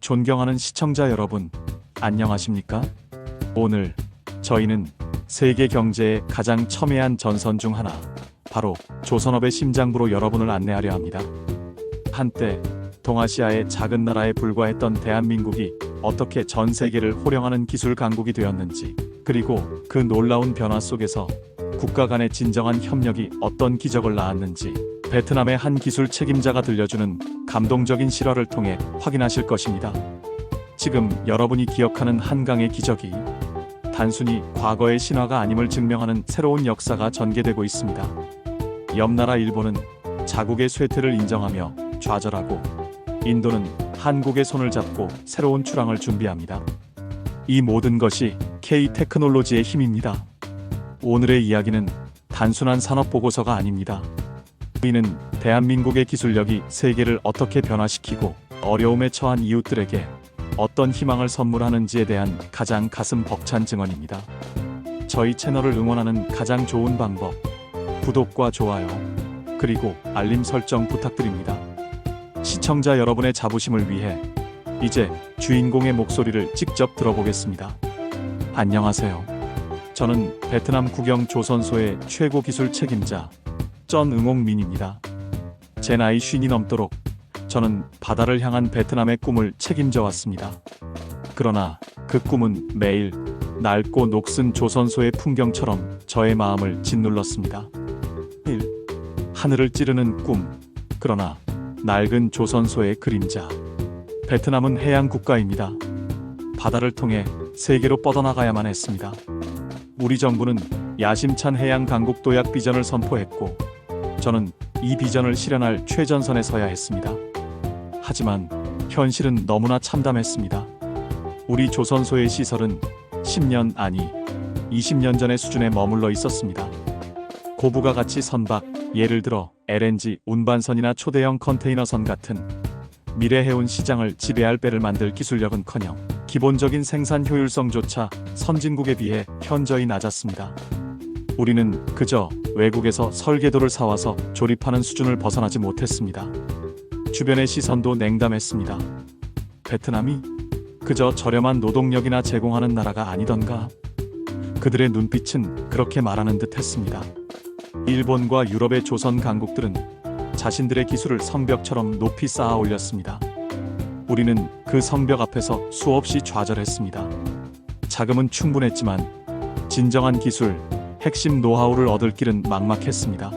존경하는 시청자 여러분, 안녕하십니까? 오늘 저희는 세계 경제의 가장 첨예한 전선 중 하나, 바로 조선업의 심장부로 여러분을 안내하려 합니다. 한때 동아시아의 작은 나라에 불과했던 대한민국이 어떻게 전 세계를 호령하는 기술 강국이 되었는지, 그리고 그 놀라운 변화 속에서 국가 간의 진정한 협력이 어떤 기적을 낳았는지 베트남의 한 기술 책임자가 들려주는 감동적인 실화를 통해 확인하실 것입니다. 지금 여러분이 기억하는 한강의 기적이 단순히 과거의 신화가 아님을 증명하는 새로운 역사가 전개되고 있습니다. 옆나라 일본은 자국의 쇠퇴를 인정하며 좌절하고, 인도는 한국의 손을 잡고 새로운 출항을 준비합니다. 이 모든 것이 K-테크놀로지의 힘입니다. 오늘의 이야기는 단순한 산업 보고서가 아닙니다. 우리는 대한민국의 기술력이 세계를 어떻게 변화시키고 어려움에 처한 이웃들에게 어떤 희망을 선물하는지에 대한 가장 가슴 벅찬 증언입니다. 저희 채널을 응원하는 가장 좋은 방법, 구독과 좋아요, 그리고 알림 설정 부탁드립니다. 시청자 여러분의 자부심을 위해 이제 주인공의 목소리를 직접 들어보겠습니다. 안녕하세요. 저는 베트남 국영 조선소의 최고 기술 책임자 쩐응옥민입니다. 제 나이 50이 넘도록 저는 바다를 향한 베트남의 꿈을 책임져 왔습니다. 그러나 그 꿈은 매일 낡고 녹슨 조선소의 풍경처럼 저의 마음을 짓눌렀습니다. 하늘을 찌르는 꿈, 그러나 낡은 조선소의 그림자. 베트남은 해양 국가입니다. 바다를 통해 세계로 뻗어나가야만 했습니다. 우리 정부는 야심찬 해양 강국 도약 비전을 선포했고, 저는 이 비전을 실현할 최전선에 서야 했습니다. 하지만 현실은 너무나 참담했습니다. 우리 조선소의 시설은 10년 아니 20년 전의 수준에 머물러 있었습니다. 고부가 가치 선박, 예를 들어 LNG 운반선이나 초대형 컨테이너선 같은 미래 해운 시장을 지배할 배를 만들 기술력은커녕 기본적인 생산 효율성조차 선진국에 비해 현저히 낮았습니다. 우리는 그저 외국에서 설계도를 사와서 조립하는 수준을 벗어나지 못했습니다. 주변의 시선도 냉담했습니다. 베트남이 그저 저렴한 노동력이나 제공하는 나라가 아니던가? 그들의 눈빛은 그렇게 말하는 듯 했습니다. 일본과 유럽의 조선 강국들은 자신들의 기술을 성벽처럼 높이 쌓아 올렸습니다. 우리는 그 성벽 앞에서 수없이 좌절했습니다. 자금은 충분했지만 진정한 기술, 핵심 노하우를 얻을 길은 막막했습니다.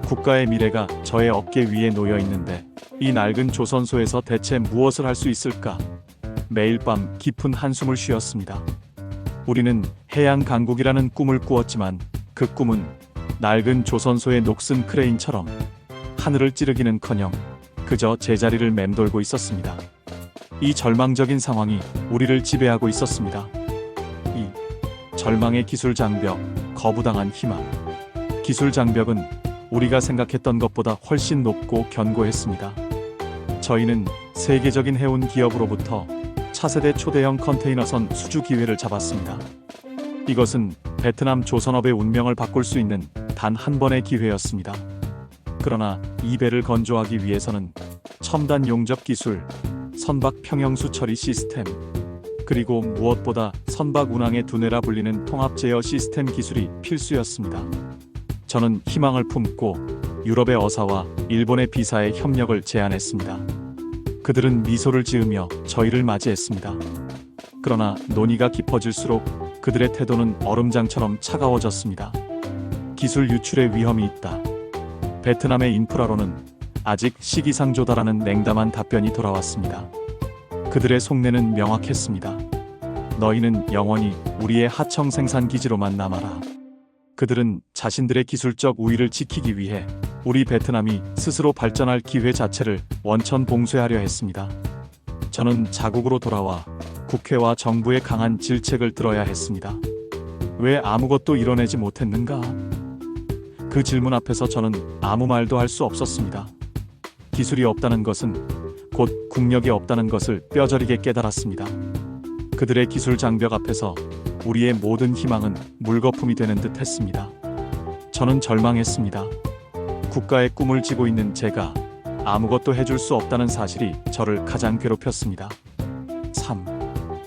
국가의 미래가 저의 어깨 위에 놓여 있는데 이 낡은 조선소에서 대체 무엇을 할 수 있을까? 매일 밤 깊은 한숨을 쉬었습니다. 우리는 해양 강국이라는 꿈을 꾸었지만 그 꿈은 낡은 조선소의 녹슨 크레인처럼 하늘을 찌르기는커녕 그저 제자리를 맴돌고 있었습니다. 이 절망적인 상황이 우리를 지배하고 있었습니다. 이 절망의 기술 장벽, 거부당한 희망. 기술 장벽은 우리가 생각했던 것보다 훨씬 높고 견고했습니다. 저희는 세계적인 해운 기업으로부터 차세대 초대형 컨테이너선 수주 기회를 잡았습니다. 이것은 베트남 조선업의 운명을 바꿀 수 있는 단 한 번의 기회였습니다. 그러나 이 배를 건조하기 위해서는 첨단 용접 기술, 선박 평형수 처리 시스템, 그리고 무엇보다 선박 운항의 두뇌라 불리는 통합 제어 시스템 기술이 필수였습니다. 저는 희망을 품고 유럽의 어사와 일본의 비사의 협력을 제안했습니다. 그들은 미소를 지으며 저희를 맞이했습니다. 그러나 논의가 깊어질수록 그들의 태도는 얼음장처럼 차가워졌습니다. 기술 유출의 위험이 있다. 베트남의 인프라로는 아직 시기상조다라는 냉담한 답변이 돌아왔습니다. 그들의 속내는 명확했습니다. 너희는 영원히 우리의 하청 생산 기지로만 남아라. 그들은 자신들의 기술적 우위를 지키기 위해 우리 베트남이 스스로 발전할 기회 자체를 원천 봉쇄하려 했습니다. 저는 자국으로 돌아와 국회와 정부의 강한 질책을 들어야 했습니다. 왜 아무것도 이뤄내지 못했는가? 그 질문 앞에서 저는 아무 말도 할 수 없었습니다. 기술이 없다는 것은 곧 국력이 없다는 것을 뼈저리게 깨달았습니다. 그들의 기술 장벽 앞에서 우리의 모든 희망은 물거품이 되는 듯 했습니다. 저는 절망했습니다. 국가의 꿈을 지고 있는 제가 아무것도 해줄 수 없다는 사실이 저를 가장 괴롭혔습니다. 3.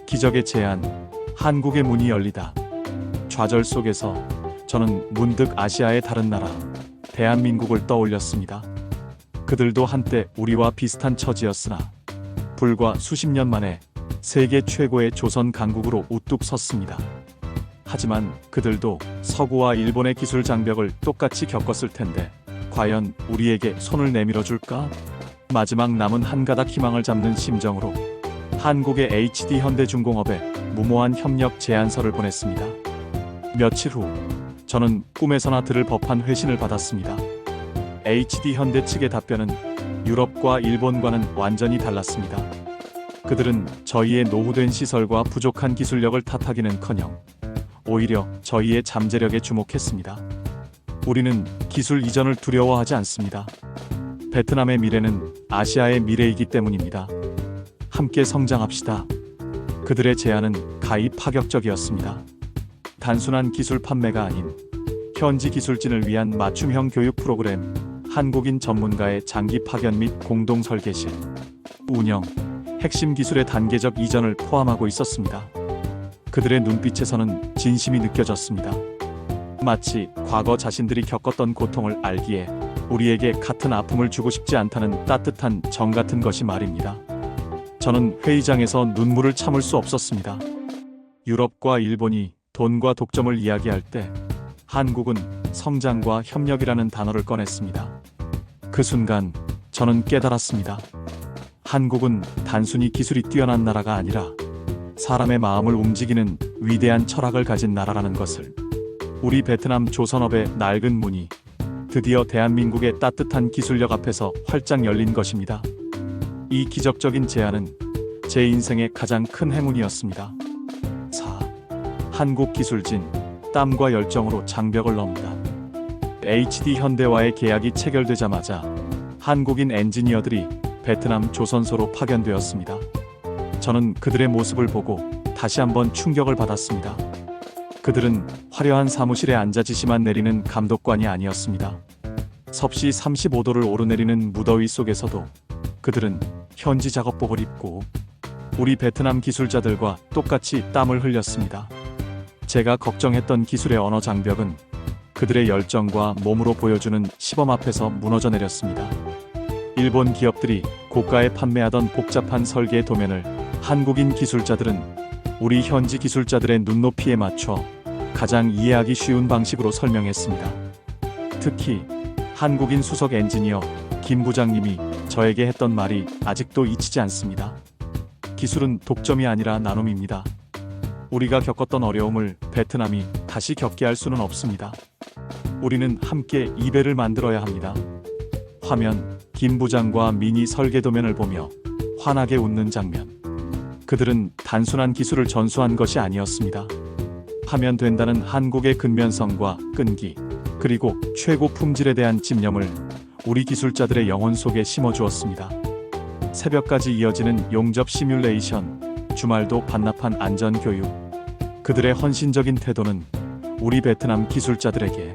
기적의 제안. 한국의 문이 열리다. 좌절 속에서 저는 문득 아시아의 다른 나라, 대한민국을 떠올렸습니다. 그들도 한때 우리와 비슷한 처지였으나 불과 수십 년 만에 세계 최고의 조선 강국으로 우뚝 섰습니다. 하지만 그들도 서구와 일본의 기술 장벽을 똑같이 겪었을 텐데 과연 우리에게 손을 내밀어 줄까? 마지막 남은 한 가닥 희망을 잡는 심정으로 한국의 HD 현대중공업에 무모한 협력 제안서를 보냈습니다. 며칠 후 저는 꿈에서나 들을 법한 회신을 받았습니다. HD 현대 측의 답변은 유럽과 일본과는 완전히 달랐습니다. 그들은 저희의 노후된 시설과 부족한 기술력을 탓하기는커녕 오히려 저희의 잠재력에 주목했습니다. 우리는 기술 이전을 두려워하지 않습니다. 베트남의 미래는 아시아의 미래이기 때문입니다. 함께 성장합시다. 그들의 제안은 가히 파격적이었습니다. 단순한 기술 판매가 아닌 현지 기술진을 위한 맞춤형 교육 프로그램, 한국인 전문가의 장기 파견 및 공동 설계실, 운영, 핵심 기술의 단계적 이전을 포함하고 있었습니다. 그들의 눈빛에서는 진심이 느껴졌습니다. 마치 과거 자신들이 겪었던 고통을 알기에 우리에게 같은 아픔을 주고 싶지 않다는 따뜻한 정 같은 것이 말입니다. 저는 회의장에서 눈물을 참을 수 없었습니다. 유럽과 일본이 돈과 독점을 이야기할 때 한국은 성장과 협력이라는 단어를 꺼냈습니다. 그 순간 저는 깨달았습니다. 한국은 단순히 기술이 뛰어난 나라가 아니라 사람의 마음을 움직이는 위대한 철학을 가진 나라라는 것을. 우리 베트남 조선업의 낡은 문이 드디어 대한민국의 따뜻한 기술력 앞에서 활짝 열린 것입니다. 이 기적적인 제안은 제 인생의 가장 큰 행운이었습니다. 4. 한국 기술진, 땀과 열정으로 장벽을 넘다. HD 현대와의 계약이 체결되자마자 한국인 엔지니어들이 베트남 조선소로 파견되었습니다. 저는 그들의 모습을 보고 다시 한번 충격을 받았습니다. 그들은 화려한 사무실에 앉아 지시만 내리는 감독관이 아니었습니다. 섭씨 35도를 오르내리는 무더위 속에서도 그들은 현지 작업복을 입고 우리 베트남 기술자들과 똑같이 땀을 흘렸습니다. 제가 걱정했던 기술의 언어 장벽은 그들의 열정과 몸으로 보여주는 시범 앞에서 무너져 내렸습니다. 일본 기업들이 고가에 판매하던 복잡한 설계 도면을 한국인 기술자들은 우리 현지 기술자들의 눈높이에 맞춰 가장 이해하기 쉬운 방식으로 설명했습니다. 특히 한국인 수석 엔지니어 김 부장님이 저에게 했던 말이 아직도 잊히지 않습니다. 기술은 독점이 아니라 나눔입니다. 우리가 겪었던 어려움을 베트남이 다시 겪게 할 수는 없습니다. 우리는 함께 이배를 만들어야 합니다. 화면, 김 부장과 미니 설계 도면을 보며 환하게 웃는 장면. 그들은 단순한 기술을 전수한 것이 아니었습니다. 하면 된다는 한국의 근면성과 끈기, 그리고 최고 품질에 대한 집념을 우리 기술자들의 영혼 속에 심어주었습니다. 새벽까지 이어지는 용접 시뮬레이션, 주말도 반납한 안전교육. 그들의 헌신적인 태도는 우리 베트남 기술자들에게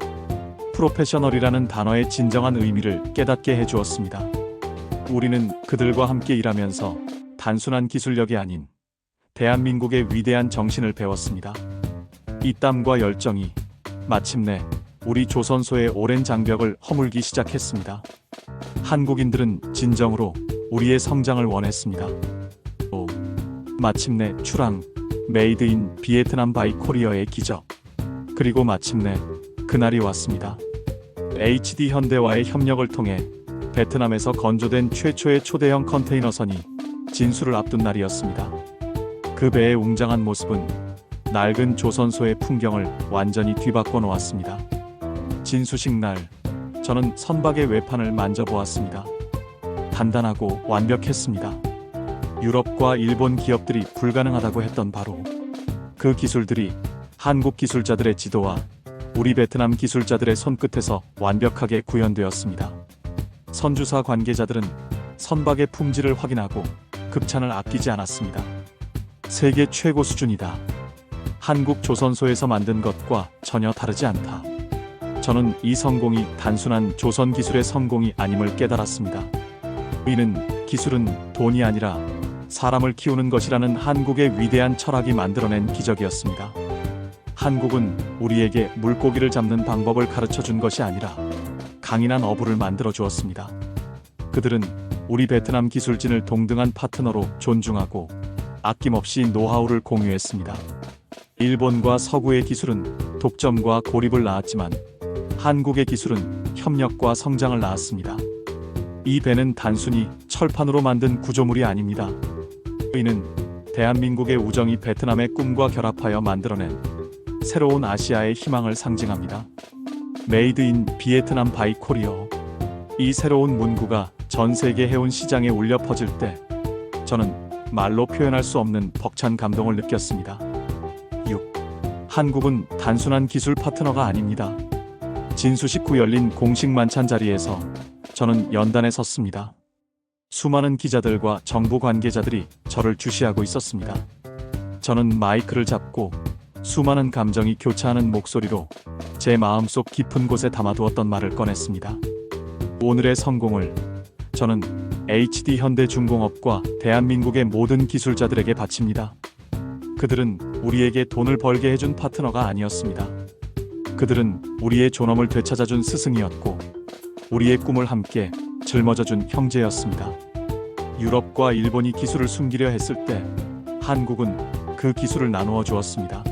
프로페셔널이라는 단어의 진정한 의미를 깨닫게 해주었습니다. 우리는 그들과 함께 일하면서 단순한 기술력이 아닌 대한민국의 위대한 정신을 배웠습니다. 이 땀과 열정이 마침내 우리 조선소의 오랜 장벽을 허물기 시작했습니다. 한국인들은 진정으로 우리의 성장을 원했습니다. 마침내 출항, 메이드 인 비에트남 바이 코리어의 기적. 그리고 마침내 그날이 왔습니다. HD 현대와의 협력을 통해 베트남에서 건조된 최초의 초대형 컨테이너선이 진수를 앞둔 날이었습니다. 그 배의 웅장한 모습은 낡은 조선소의 풍경을 완전히 뒤바꿔 놓았습니다. 진수식 날, 저는 선박의 외판을 만져보았습니다. 단단하고 완벽했습니다. 유럽과 일본 기업들이 불가능하다고 했던 바로 그 기술들이 한국 기술자들의 지도와 우리 베트남 기술자들의 손끝에서 완벽하게 구현되었습니다. 선주사 관계자들은 선박의 품질을 확인하고 급찬을 아끼지 않았습니다. 세계 최고 수준이다. 한국 조선소에서 만든 것과 전혀 다르지 않다. 저는 이 성공이 단순한 조선 기술의 성공이 아님을 깨달았습니다. 이는 기술은 돈이 아니라 사람을 키우는 것이라는 한국의 위대한 철학이 만들어낸 기적이었습니다. 한국은 우리에게 물고기를 잡는 방법을 가르쳐 준 것이 아니라 강인한 어부를 만들어 주었습니다. 그들은 우리 베트남 기술진을 동등한 파트너로 존중하고 아낌없이 노하우를 공유했습니다. 일본과 서구의 기술은 독점과 고립을 낳았지만 한국의 기술은 협력과 성장을 낳았습니다. 이 배는 단순히 철판으로 만든 구조물이 아닙니다. 이는 대한민국의 우정이 베트남의 꿈과 결합하여 만들어낸 새로운 아시아의 희망을 상징합니다. 메이드 인 비에트남 바이 코리어. 이 새로운 문구가 전 세계 해운 시장에 울려 퍼질 때 저는 말로 표현할 수 없는 벅찬 감동을 느꼈습니다. 6. 한국은 단순한 기술 파트너가 아닙니다. 진수식 후 열린 공식 만찬 자리에서 저는 연단에 섰습니다. 수많은 기자들과 정부 관계자들이 저를 주시하고 있었습니다. 저는 마이크를 잡고 수많은 감정이 교차하는 목소리로 제 마음속 깊은 곳에 담아두었던 말을 꺼냈습니다. 오늘의 성공을 저는 HD 현대중공업과 대한민국의 모든 기술자들에게 바칩니다. 그들은 우리에게 돈을 벌게 해준 파트너가 아니었습니다. 그들은 우리의 존엄을 되찾아준 스승이었고 우리의 꿈을 함께 짊어져준 형제였습니다. 유럽과 일본이 기술을 숨기려 했을 때 한국은 그 기술을 나누어 주었습니다.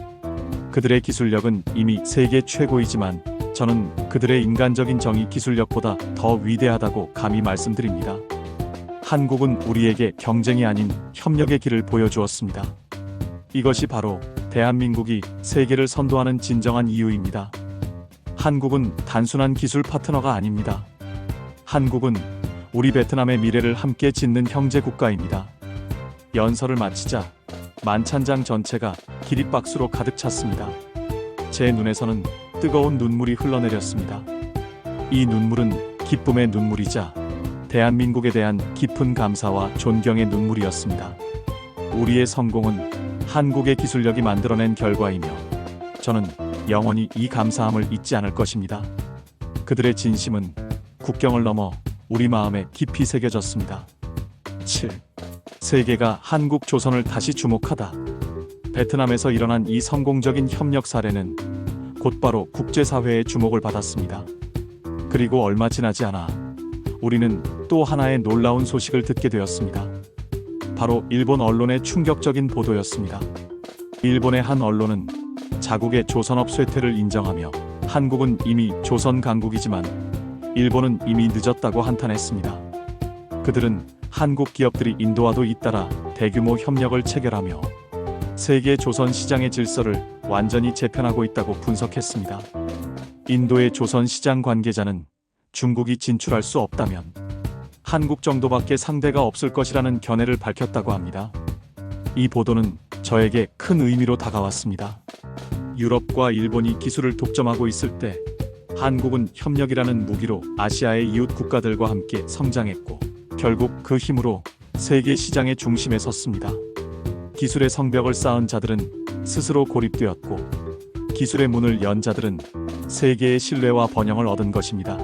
그들의 기술력은 이미 세계 최고이지만 저는 그들의 인간적인 정의 기술력보다 더 위대하다고 감히 말씀드립니다. 한국은 우리에게 경쟁이 아닌 협력의 길을 보여주었습니다. 이것이 바로 대한민국이 세계를 선도하는 진정한 이유입니다. 한국은 단순한 기술 파트너가 아닙니다. 한국은 우리 베트남의 미래를 함께 짓는 형제 국가입니다. 연설을 마치자 만찬장 전체가 기립박수로 가득 찼습니다. 제 눈에서는 뜨거운 눈물이 흘러내렸습니다. 이 눈물은 기쁨의 눈물이자 대한민국에 대한 깊은 감사와 존경의 눈물이었습니다. 우리의 성공은 한국의 기술력이 만들어낸 결과이며 저는 영원히 이 감사함을 잊지 않을 것입니다. 그들의 진심은 국경을 넘어 우리 마음에 깊이 새겨졌습니다. 7. 세계가 한국 조선을 다시 주목하다. 베트남에서 일어난 이 성공적인 협력 사례는 곧바로 국제사회의 주목을 받았습니다. 그리고 얼마 지나지 않아 우리는 또 하나의 놀라운 소식을 듣게 되었습니다. 바로 일본 언론의 충격적인 보도였습니다. 일본의 한 언론은 자국의 조선업 쇠퇴를 인정하며 한국은 이미 조선 강국이지만 일본은 이미 늦었다고 한탄했습니다. 그들은 한국 기업들이 인도와도 잇따라 대규모 협력을 체결하며 세계 조선 시장의 질서를 완전히 재편하고 있다고 분석했습니다. 인도의 조선 시장 관계자는 중국이 진출할 수 없다면 한국 정도밖에 상대가 없을 것이라는 견해를 밝혔다고 합니다. 이 보도는 저에게 큰 의미로 다가왔습니다. 유럽과 일본이 기술을 독점하고 있을 때 한국은 협력이라는 무기로 아시아의 이웃 국가들과 함께 성장했고 결국 그 힘으로 세계 시장의 중심에 섰습니다. 기술의 성벽을 쌓은 자들은 스스로 고립되었고 기술의 문을 연 자들은 세계의 신뢰와 번영을 얻은 것입니다.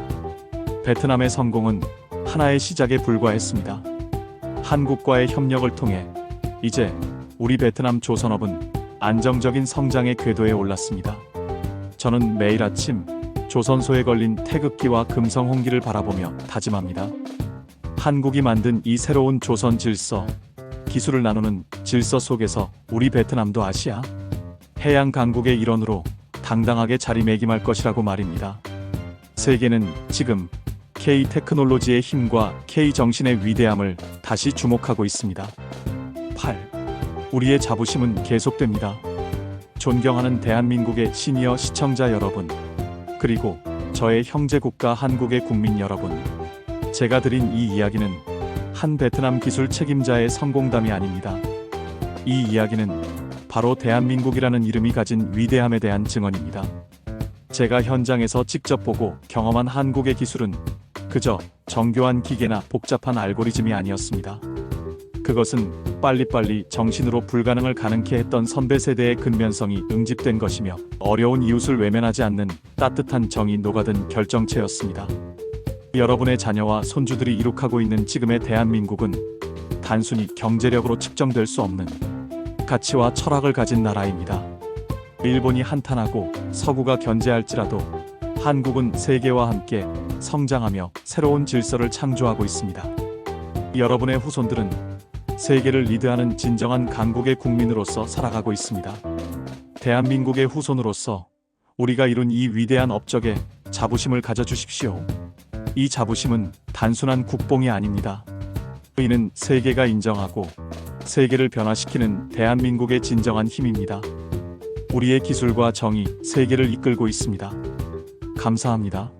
베트남의 성공은 하나의 시작에 불과했습니다. 한국과의 협력을 통해 이제 우리 베트남 조선업은 안정적인 성장의 궤도에 올랐습니다. 저는 매일 아침 조선소에 걸린 태극기와 금성 홍기를 바라보며 다짐합니다. 한국이 만든 이 새로운 조선 질서, 기술을 나누는 질서 속에서 우리 베트남도 아시아 해양 강국의 일원으로 당당하게 자리매김할 것이라고 말입니다. 세계는 지금 K-테크놀로지의 힘과 K-정신의 위대함을 다시 주목하고 있습니다. 8. 우리의 자부심은 계속됩니다. 존경하는 대한민국의 시니어 시청자 여러분, 그리고 저의 형제국가 한국의 국민 여러분, 제가 드린 이 이야기는 한 베트남 기술 책임자의 성공담이 아닙니다. 이 이야기는 바로 대한민국이라는 이름이 가진 위대함에 대한 증언입니다. 제가 현장에서 직접 보고 경험한 한국의 기술은 그저 정교한 기계나 복잡한 알고리즘이 아니었습니다. 그것은 빨리빨리 정신으로 불가능을 가능케 했던 선배 세대의 근면성이 응집된 것이며 어려운 이웃을 외면하지 않는 따뜻한 정이 녹아든 결정체였습니다. 여러분의 자녀와 손주들이 이룩하고 있는 지금의 대한민국은 단순히 경제력으로 측정될 수 없는 가치와 철학을 가진 나라입니다. 일본이 한탄하고 서구가 견제할지라도 한국은 세계와 함께 성장하며 새로운 질서를 창조하고 있습니다. 여러분의 후손들은 세계를 리드하는 진정한 강국의 국민으로서 살아가고 있습니다. 대한민국의 후손으로서 우리가 이룬 이 위대한 업적에 자부심을 가져주십시오. 이 자부심은 단순한 국뽕이 아닙니다. 이는 세계가 인정하고 세계를 변화시키는 대한민국의 진정한 힘입니다. 우리의 기술과 정의, 세계를 이끌고 있습니다. 감사합니다.